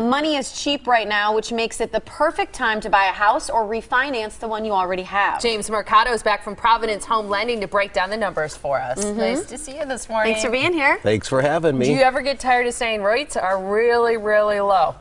money is cheap right now, which makes it the perfect time to buy a house or refinance the one you already have. James Mercado is back from Providence Home Lending to break down the numbers for us. Nice to see you this morning. Thanks for being here. Thanks for having me. Do you ever get tired of saying rates are really, really low?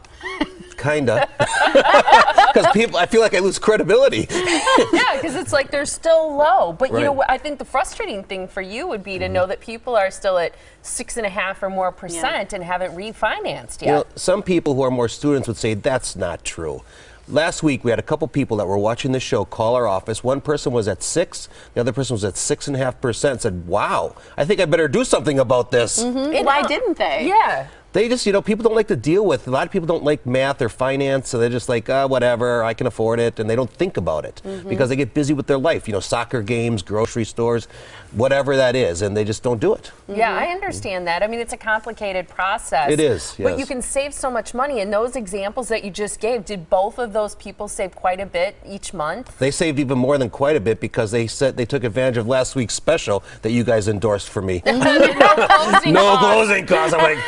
Kinda. Because I feel like I lose credibility. Yeah, because it's like they're still low. But Right. you know what? I think the frustrating thing for you would be to know that people are still at 6.5% or more and haven't refinanced yet. You know, some people who are more students would say that's not true. Last week, we had a couple people that were watching the show call our office. One person was at 6, the other person was at 6.5%. Said, "Wow, I think I better do something about this." Why didn't they? Yeah. They just, people don't like to deal with. A lot of people don't like math or finance, so they're just like, whatever, I can afford it, and they don't think about it because they get busy with their life. Soccer games, grocery stores, whatever that is, and they just don't do it. Yeah, I understand that. I mean, it's a complicated process. It is, yes. But you can save so much money. In those examples that you just gave, did both of those people save quite a bit each month? They saved even more than quite a bit because they took advantage of last week's special that you guys endorsed for me. No closing costs. I'm like,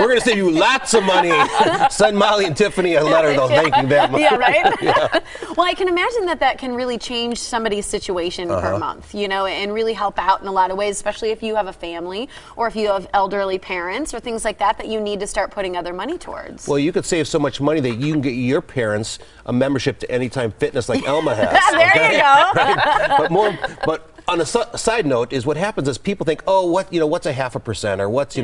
we're going to save you lots of money. Send Molly and Tiffany a letter, though, thanking them. Yeah, right? Well, I can imagine that can really change somebody's situation per month, and really help out in a lot of ways, especially if you have a family or if you have elderly parents or things like that you need to start putting other money towards. Well, you could save so much money that you can get your parents a membership to Anytime Fitness like Elma has. There you go. Right? But on a side note is what happens is people think, oh, what's a 0.5% or what's,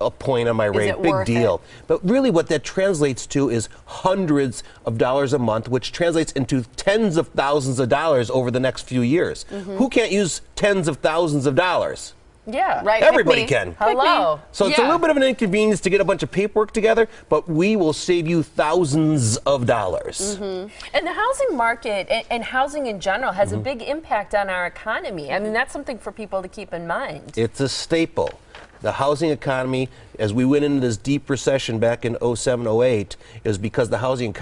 a point on my rate, big deal. But really what that translates to is hundreds of dollars a month, which translates into tens of thousands of dollars over the next few years. Who can't use tens of thousands of dollars? Yeah. Right. Everybody can. Hello. So it's a little bit of an inconvenience to get a bunch of paperwork together, but we will save you thousands of dollars. And the housing market and housing in general has a big impact on our economy. I mean, that's something for people to keep in mind. It's a staple. The housing economy, as we went into this deep recession back in 07, 08, is because the housing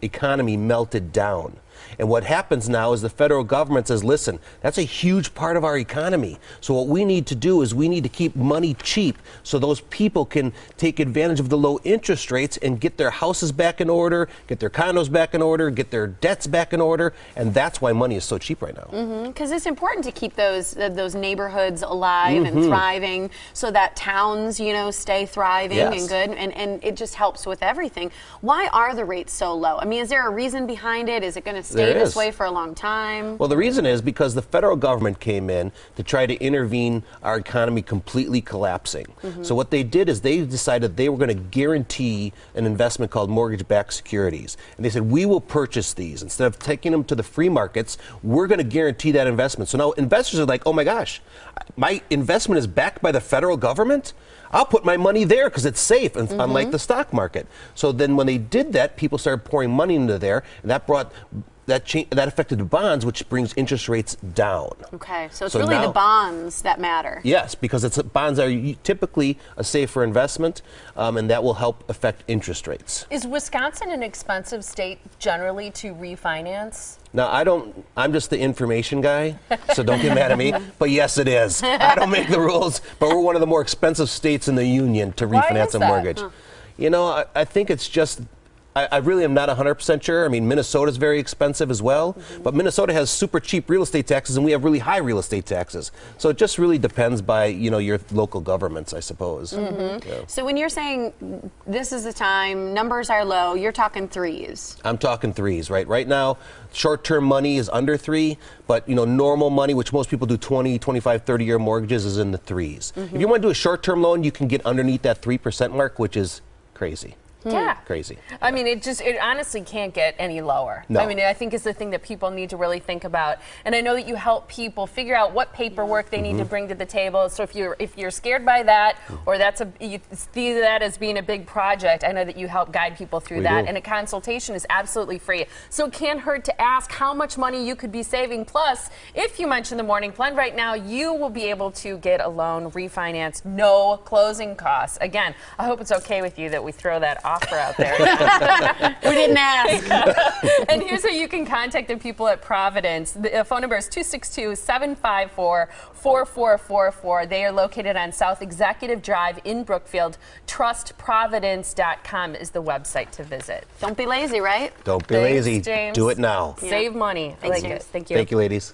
economy melted down. And what happens now is the federal government says, listen, that's a huge part of our economy. So what we need to do is we need to keep money cheap so those people can take advantage of the low interest rates and get their houses back in order, get their condos back in order, get their debts back in order. And that's why money is so cheap right now. Because it's important to keep those neighborhoods alive and thriving so that towns, stay thriving and good. And it just helps with everything. Why are the rates so low? I mean, is there a reason behind it? Is it going to stay this way for a long time? Well, the reason is because the federal government came in to try to intervene our economy completely collapsing. So what they did is they decided they were going to guarantee an investment called mortgage-backed securities. And they said, we will purchase these. Instead of taking them to the free markets, we're going to guarantee that investment. So now investors are like, oh my gosh, my investment is backed by the federal government? I'll put my money there because it's safe, unlike the stock market. So then when they did that, people started pouring money into there, and that brought that affected the bonds, which brings interest rates down. Okay, so it's really the bonds that matter. Yes, because bonds are typically a safer investment, and that will help affect interest rates. Is Wisconsin an expensive state generally to refinance? Now, I'm just the information guy, so don't get mad at me, but yes, it is. I don't make the rules, but we're one of the more expensive states in the union to refinance a mortgage. I think it's just, I really am not 100% sure. I mean, Minnesota's very expensive as well, but Minnesota has super cheap real estate taxes and we have really high real estate taxes. So it just really depends by, your local governments, I suppose. Yeah. So when you're saying this is the time, numbers are low, you're talking threes. I'm talking threes, right? Right now, short-term money is under 3, but, normal money, which most people do 20, 25, 30-year mortgages, is in the 3s. If you want to do a short-term loan, you can get underneath that 3% mark, which is crazy. Yeah. Crazy. I mean, it honestly can't get any lower. No. I mean, I think it's the thing that people need to really think about. And I know that you help people figure out what paperwork they need to bring to the table. So if you're scared by that, or you see that as being a big project, I know that you help guide people through that. And a consultation is absolutely free. So it can't hurt to ask how much money you could be saving. Plus, if you mention the Morning Blend right now, you will be able to get a loan, refinance, no closing costs. Again, I hope it's okay with you that we throw that offer out there. We didn't ask. And here's how you can contact the people at Providence. The phone number is 262-754-4444. They are located on South Executive Drive in Brookfield. TrustProvidence.com is the website to visit. Don't be lazy, right? Don't be Thanks, lazy. James. Do it now. Save money. I Thanks, like James. it. Thank you. Thank you, ladies.